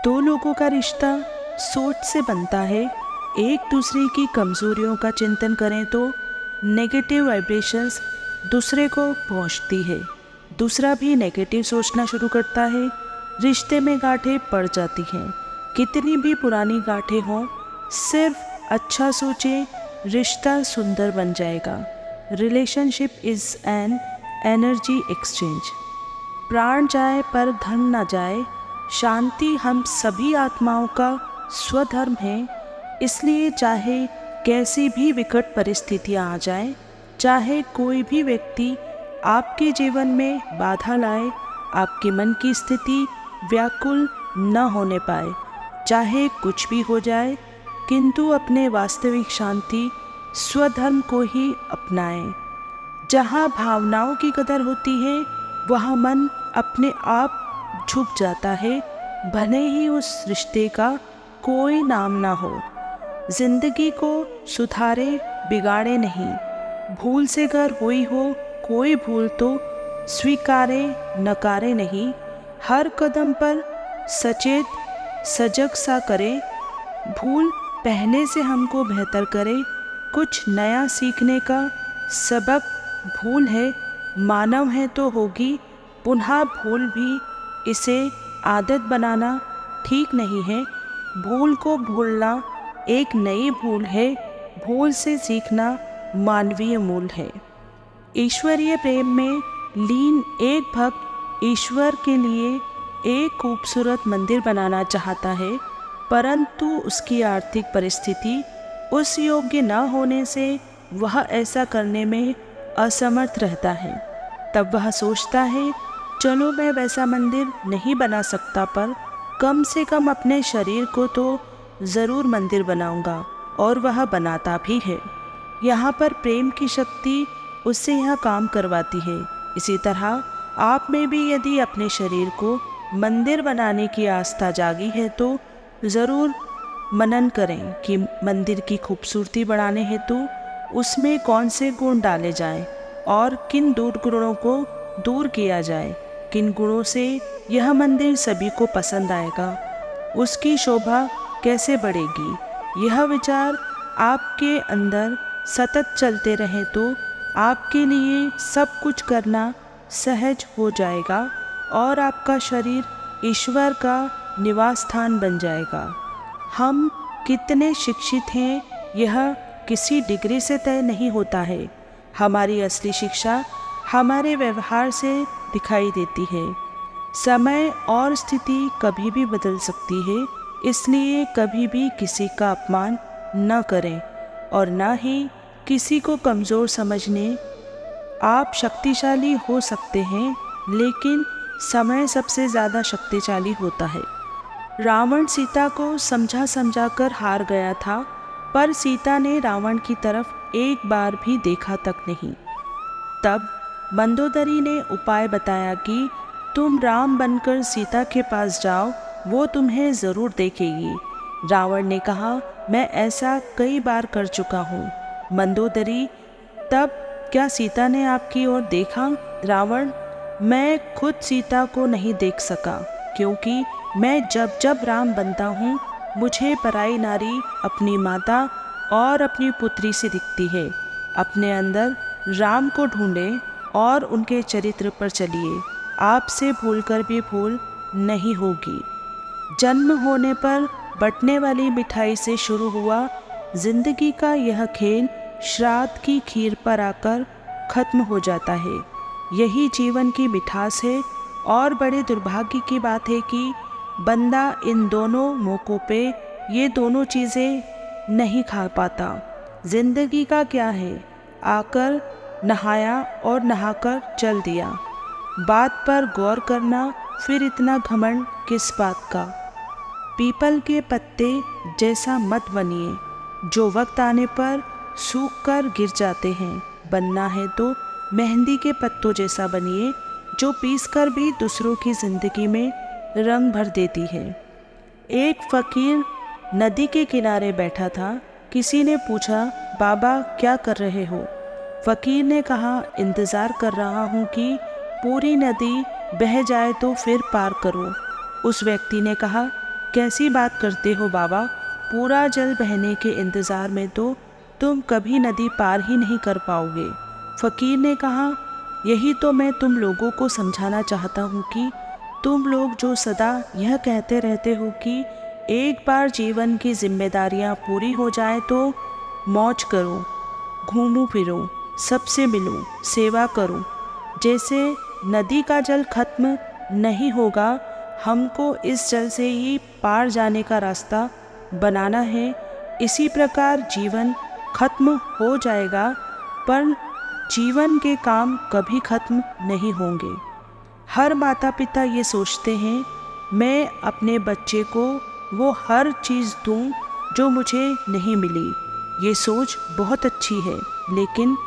दो लोगों का रिश्ता सोच से बनता है। एक दूसरे की कमजोरियों का चिंतन करें तो नेगेटिव वाइब्रेशंस दूसरे को पहुंचती है, दूसरा भी नेगेटिव सोचना शुरू करता है, रिश्ते में गांठें पड़ जाती हैं। कितनी भी पुरानी गांठें हों, सिर्फ अच्छा सोचें, रिश्ता सुंदर बन जाएगा। Relationship is an energy exchange. प्राण जाए पर धन न जाए, शांति हम सभी आत्माओं का स्वधर्म है। इसलिए चाहे कैसी भी विकट परिस्थितियां आ जाएं, चाहे कोई भी व्यक्ति आपके जीवन में बाधा लाए, आपके मन की स्थिति व्याकुल न होने पाए, चाहे कुछ भी हो जाए, किंतु अपने वास्तविक शांति स्वधर्म को ही अपनाएं। जहाँ भावनाओं की कदर होती है, वहाँ मन अपने आप झुक जाता है, भले ही उस रिश्ते का कोई नाम ना हो। जिंदगी को सुधारे बिगाड़े नहीं, भूल से अगर हुई हो कोई भूल तो स्वीकारे नकारे नहीं। हर कदम पर सचेत सजग सा करे, भूल पहले से हमको बेहतर करे। कुछ नया सीखने का सबक भूल है, मानव है तो होगी पुनः भूल भी। इसे आदत बनाना ठीक नहीं है, भूल को भूलना एक नई भूल है, भूल से सीखना मानवीय मूल है। ईश्वरीय प्रेम में लीन एक भक्त ईश्वर के लिए एक खूबसूरत मंदिर बनाना चाहता है, परंतु उसकी आर्थिक परिस्थिति उस योग्य न होने से वह ऐसा करने में असमर्थ रहता है। तब वह सोचता है, चलो मैं वैसा मंदिर नहीं बना सकता, पर कम से कम अपने शरीर को तो ज़रूर मंदिर बनाऊंगा, और वह बनाता भी है। यहाँ पर प्रेम की शक्ति उससे यह काम करवाती है। इसी तरह आप में भी यदि अपने शरीर को मंदिर बनाने की आस्था जागी है तो ज़रूर मनन करें कि मंदिर की खूबसूरती बढ़ाने हेतु उसमें कौन से गुण डाले जाएं और किन दुर्गुणों को दूर किया जाए, किन गुणों से यह मंदिर सभी को पसंद आएगा, उसकी शोभा कैसे बढ़ेगी। यह विचार आपके अंदर सतत चलते रहे तो आपके लिए सब कुछ करना सहज हो जाएगा और आपका शरीर ईश्वर का निवास स्थान बन जाएगा। हम कितने शिक्षित हैं यह किसी डिग्री से तय नहीं होता है। हमारी असली शिक्षा हमारे व्यवहार से दिखाई देती है। समय और स्थिति कभी भी बदल सकती है, इसलिए कभी भी किसी का अपमान न करें और न ही किसी को कमज़ोर समझने। आप शक्तिशाली हो सकते हैं, लेकिन समय सबसे ज़्यादा शक्तिशाली होता है। रावण सीता को समझा समझा कर हार गया था, पर सीता ने रावण की तरफ एक बार भी देखा तक नहीं। तब मंदोदरी ने उपाय बताया कि तुम राम बनकर सीता के पास जाओ, वो तुम्हें ज़रूर देखेगी। रावण ने कहा, मैं ऐसा कई बार कर चुका हूँ। मंदोदरी, तब क्या सीता ने आपकी ओर देखा? रावण, मैं खुद सीता को नहीं देख सका, क्योंकि मैं जब जब राम बनता हूँ मुझे पराई नारी अपनी माता और अपनी पुत्री से दिखती है। अपने अंदर राम को ढूंढें और उनके चरित्र पर चलिए, आपसे भूलकर भी भूल नहीं होगी। जन्म होने पर बंटने वाली मिठाई से शुरू हुआ जिंदगी का यह खेल श्राद्ध की खीर पर आकर खत्म हो जाता है। यही जीवन की मिठास है, और बड़े दुर्भाग्य की बात है कि बंदा इन दोनों मौक़ों पे ये दोनों चीज़ें नहीं खा पाता। जिंदगी का क्या है, आकर नहाया और नहाकर चल दिया। बात पर गौर करना, फिर इतना घमंड किस बात का। पीपल के पत्ते जैसा मत बनिए, जो वक्त आने पर सूख कर गिर जाते हैं। बनना है तो मेहंदी के पत्तों जैसा बनिए, जो पीस कर भी दूसरों की ज़िंदगी में रंग भर देती है। एक फ़कीर नदी के किनारे बैठा था। किसी ने पूछा, बाबा क्या कर रहे हो? फ़कीर ने कहा, इंतज़ार कर रहा हूँ कि पूरी नदी बह जाए तो फिर पार करूँ। उस व्यक्ति ने कहा, कैसी बात करते हो बाबा, पूरा जल बहने के इंतज़ार में तो तुम कभी नदी पार ही नहीं कर पाओगे। फ़कीर ने कहा, यही तो मैं तुम लोगों को समझाना चाहता हूँ कि तुम लोग जो सदा यह कहते रहते हो कि एक बार जीवन की जिम्मेदारियाँ पूरी हो जाए तो मौज करो, घूमो फिरो, सबसे मिलो, सेवा करो, जैसे नदी का जल खत्म नहीं होगा, हमको इस जल से ही पार जाने का रास्ता बनाना है। इसी प्रकार जीवन खत्म हो जाएगा, पर जीवन के काम कभी खत्म नहीं होंगे। हर माता पिता ये सोचते हैं मैं अपने बच्चे को वो हर चीज़ दूँ जो मुझे नहीं मिली। ये सोच बहुत अच्छी है, लेकिन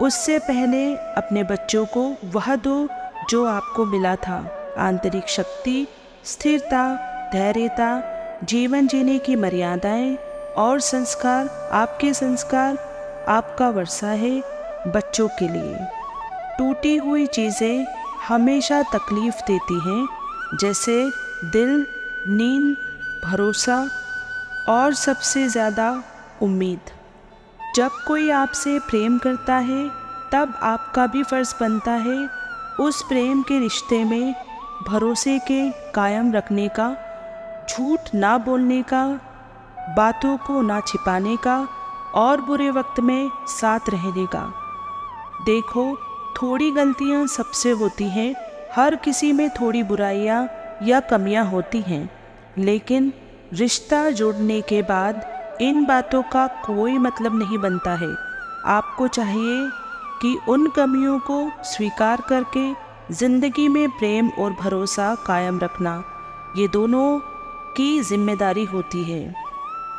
उससे पहले अपने बच्चों को वह दो जो आपको मिला था। आंतरिक शक्ति, स्थिरता, धैर्यता, जीवन जीने की मर्यादाएं और संस्कार। आपके संस्कार आपका वर्षा है बच्चों के लिए। टूटी हुई चीज़ें हमेशा तकलीफ़ देती हैं, जैसे दिल, नींद, भरोसा और सबसे ज़्यादा उम्मीद। जब कोई आपसे प्रेम करता है तब आपका भी फ़र्ज़ बनता है उस प्रेम के रिश्ते में भरोसे के कायम रखने का, झूठ ना बोलने का, बातों को ना छिपाने का और बुरे वक्त में साथ रहने का। देखो, थोड़ी गलतियां सबसे होती हैं, हर किसी में थोड़ी बुराइयां या कमियां होती हैं, लेकिन रिश्ता जुड़ने के बाद इन बातों का कोई मतलब नहीं बनता है। आपको चाहिए कि उन कमियों को स्वीकार करके ज़िंदगी में प्रेम और भरोसा कायम रखना, ये दोनों की जिम्मेदारी होती है।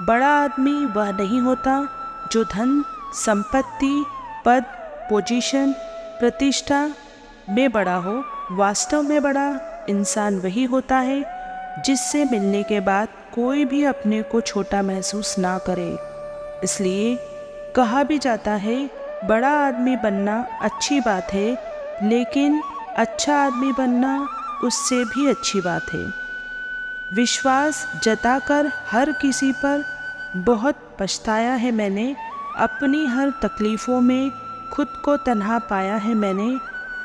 बड़ा आदमी वह नहीं होता जो धन, संपत्ति, पद, पोजीशन, प्रतिष्ठा में बड़ा हो। वास्तव में बड़ा इंसान वही होता है जिससे मिलने के बाद कोई भी अपने को छोटा महसूस ना करे। इसलिए कहा भी जाता है, बड़ा आदमी बनना अच्छी बात है, लेकिन अच्छा आदमी बनना उससे भी अच्छी बात है। विश्वास जताकर हर किसी पर बहुत पछताया है मैंने, अपनी हर तकलीफ़ों में खुद को तन्हा पाया है मैंने।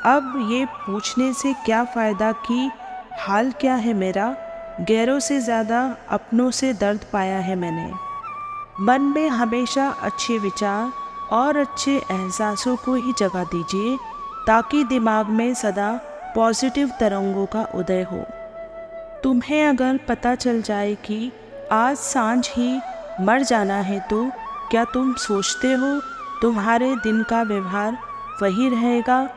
अब ये पूछने से क्या फ़ायदा कि हाल क्या है मेरा, गैरों से ज़्यादा अपनों से दर्द पाया है मैंने। मन में हमेशा अच्छे विचार और अच्छे एहसासों को ही जगह दीजिए, ताकि दिमाग में सदा पॉजिटिव तरंगों का उदय हो। तुम्हें अगर पता चल जाए कि आज सांझ ही मर जाना है, तो क्या तुम सोचते हो तुम्हारे दिन का व्यवहार वही रहेगा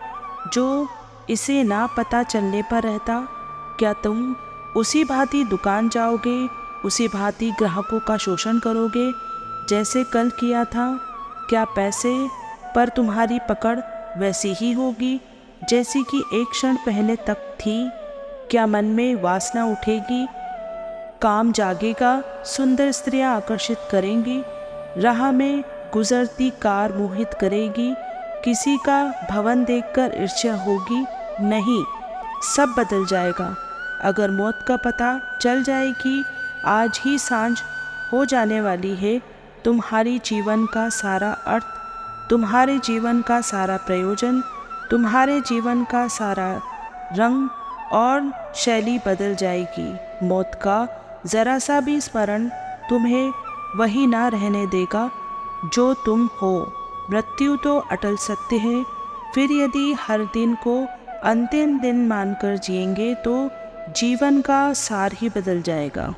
जो इसे ना पता चलने पर रहता? क्या तुम उसी भांति दुकान जाओगे, उसी भांति ग्राहकों का शोषण करोगे जैसे कल किया था? क्या पैसे पर तुम्हारी पकड़ वैसी ही होगी जैसी कि एक क्षण पहले तक थी? क्या मन में वासना उठेगी, काम जागेगा, सुंदर स्त्रियां आकर्षित करेंगी, राह में गुजरती कार मोहित करेगी, किसी का भवन देखकर ईर्ष्या होगी? नहीं, सब बदल जाएगा। अगर मौत का पता चल जाए कि आज ही सांझ हो जाने वाली है, तुम्हारी जीवन का सारा अर्थ, तुम्हारे जीवन का सारा प्रयोजन, तुम्हारे जीवन का सारा रंग और शैली बदल जाएगी। मौत का ज़रा सा भी स्मरण तुम्हें वही ना रहने देगा जो तुम हो। मृत्यु तो अटल सत्य है, फिर यदि हर दिन को अंतिम दिन मानकर जिएंगे तो जीवन का सार ही बदल जाएगा।